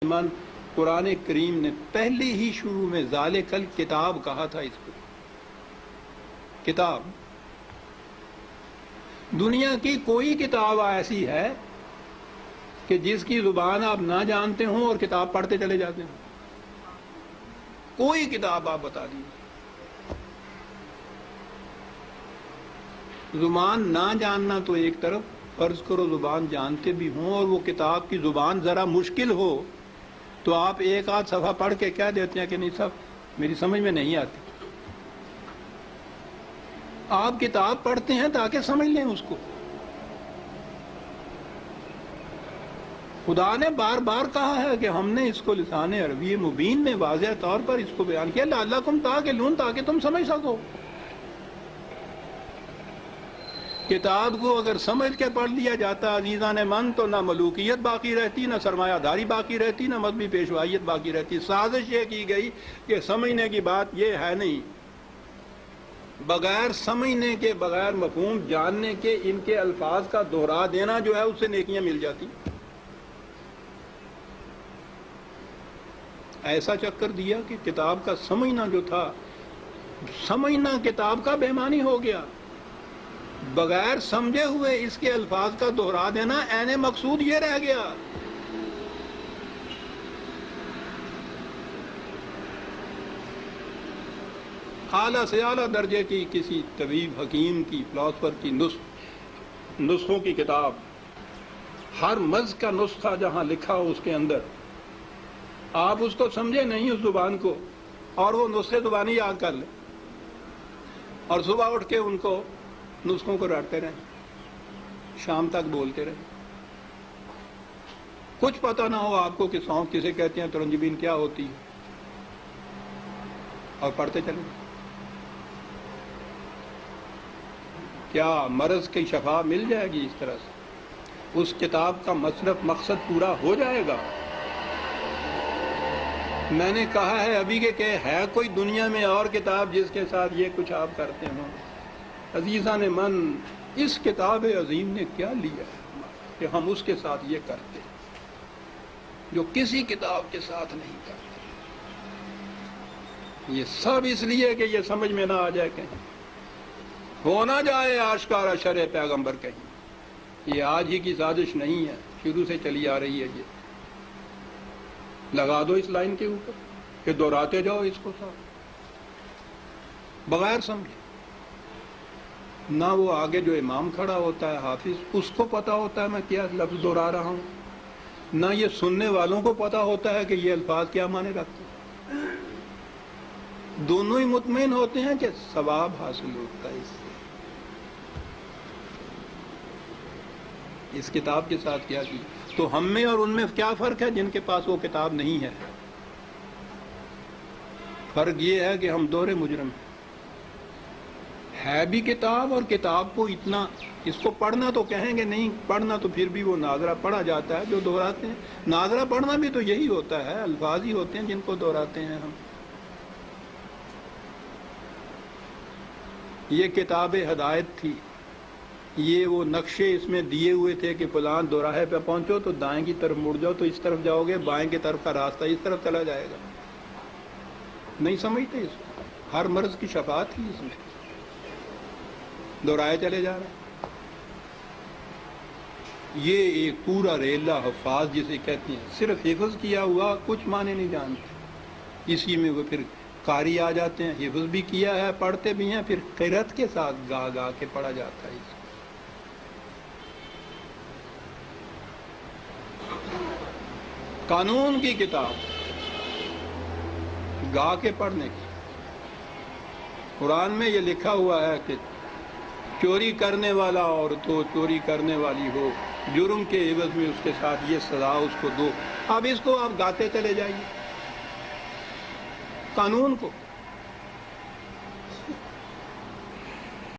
من قرآن کریم نے پہلے ہی شروع میں ذالکل کتاب کہا تھا. اس کو کتاب، دنیا کی کوئی کتاب ایسی ہے کہ جس کی زبان آپ نہ جانتے ہوں اور کتاب پڑھتے چلے جاتے ہوں؟ کوئی کتاب آپ بتا دیجیے. زبان نہ جاننا تو ایک طرف، فرض کرو زبان جانتے بھی ہوں اور وہ کتاب کی زبان ذرا مشکل ہو تو آپ ایک آدھ صفحہ پڑھ کے کہہ دیتے ہیں کہ نہیں صاحب میری سمجھ میں نہیں آتی. آپ کتاب پڑھتے ہیں تاکہ سمجھ لیں اس کو. خدا نے بار بار کہا ہے کہ ہم نے اس کو لسان عربی مبین میں واضح طور پر اس کو بیان کیا، لعلکم تعقلون، تاکہ تم سمجھ سکو. کتاب کو اگر سمجھ کے پڑھ لیا جاتا عزیزان من تو نہ ملوکیت باقی رہتی، نہ سرمایہ داری باقی رہتی، نہ مذہبی پیشوائیت باقی رہتی. سازش یہ کی گئی کہ سمجھنے کی بات یہ ہے نہیں، بغیر سمجھنے کے، بغیر مفہوم جاننے کے ان کے الفاظ کا دہرا دینا جو ہے اس سے نیکیاں مل جاتی. ایسا چکر دیا کہ کتاب کا سمجھنا جو تھا، سمجھنا کتاب کا بے معنی ہو گیا. بغیر سمجھے ہوئے اس کے الفاظ کا دہرا دینا عین مقصود یہ رہ گیا. اعلیٰ سے اعلیٰ درجے کی کسی طبیب، حکیم کی، فلاسفر کی نسخوں کی کتاب، ہر مرض کا نسخہ جہاں لکھا ہو اس کے اندر، آپ اس کو سمجھے نہیں اس زبان کو اور وہ نسخے زبانی یاد کر لیں اور صبح اٹھ کے ان کو نسخوں کو رٹتے رہیں، شام تک بولتے رہیں. کچھ پتہ نہ ہو آپ کو کہ سونف کسے کہتے ہیں، ترنجبین کیا ہوتی ہے، اور پڑھتے چلیں. کیا مرض کی شفا مل جائے گی اس طرح سے؟ اس کتاب کا مقصد پورا ہو جائے گا؟ میں نے کہا ہے ابھی کہ ہے کوئی دنیا میں اور کتاب جس کے ساتھ یہ کچھ آپ کرتے ہوں؟ عزیزان من، اس کتاب عظیم نے کیا لیا ہے کہ ہم اس کے ساتھ یہ کرتے ہیں جو کسی کتاب کے ساتھ نہیں کرتے. یہ سب اس لیے کہ یہ سمجھ میں نہ آ جائے، کہیں ہو نہ جائے آشکارا شرع پیغمبر. کہیں یہ آج ہی کی سازش نہیں ہے، شروع سے چلی آ رہی ہے. یہ لگا دو اس لائن کے اوپر کہ دہراتے جاؤ اس کو ساتھ بغیر سمجھے. نہ وہ آگے جو امام کھڑا ہوتا ہے حافظ، اس کو پتا ہوتا ہے میں کیا لفظ دہرا رہا ہوں، نہ یہ سننے والوں کو پتا ہوتا ہے کہ یہ الفاظ کیا معنی رکھتے ہیں. دونوں ہی مطمئن ہوتے ہیں کہ ثواب حاصل ہوتا ہے اس سے. اس کتاب کے ساتھ کیا کی تو ہم میں اور ان میں کیا فرق ہے جن کے پاس وہ کتاب نہیں ہے؟ فرق یہ ہے کہ ہم دوہرے مجرم ہیں. ہے بھی کتاب، اور کتاب کو اتنا، اس کو پڑھنا تو کہیں گے نہیں، پڑھنا تو پھر بھی وہ ناظرہ پڑھا جاتا ہے جو دہراتے ہیں. ناظرہ پڑھنا بھی تو یہی ہوتا ہے، الفاظ ہی ہوتے ہیں جن کو دہراتے ہیں ہم. یہ کتاب ہدایت تھی، یہ وہ نقشے اس میں دیے ہوئے تھے کہ فلاں دوراہے پہ پہنچو تو دائیں کی طرف مڑ جاؤ تو اس طرف جاؤ گے، بائیں کی طرف کا راستہ اس طرف چلا جائے گا. نہیں سمجھتے اس کو. ہر مرض کی شفا تھی اس میں، دہرائے چلے جا رہے ہیں. یہ ایک پورا ریلا حفاظ جسے کہتے ہیں، صرف حفظ کیا ہوا کچھ معنی نہیں جانتے. اسی میں وہ پھر قاری آ جاتے ہیں، حفظ بھی کیا ہے، پڑھتے بھی ہیں، پھر قرأت کے ساتھ گا گا کے پڑھا جاتا ہے. قانون کی کتاب گا کے پڑھنے کی. قرآن میں یہ لکھا ہوا ہے کہ چوری کرنے والا عورت ہو، چوری کرنے والی ہو، جرم کے عوض میں اس کے ساتھ یہ سزا اس کو دو. اب اس کو آپ گاتے چلے جائیے قانون کو.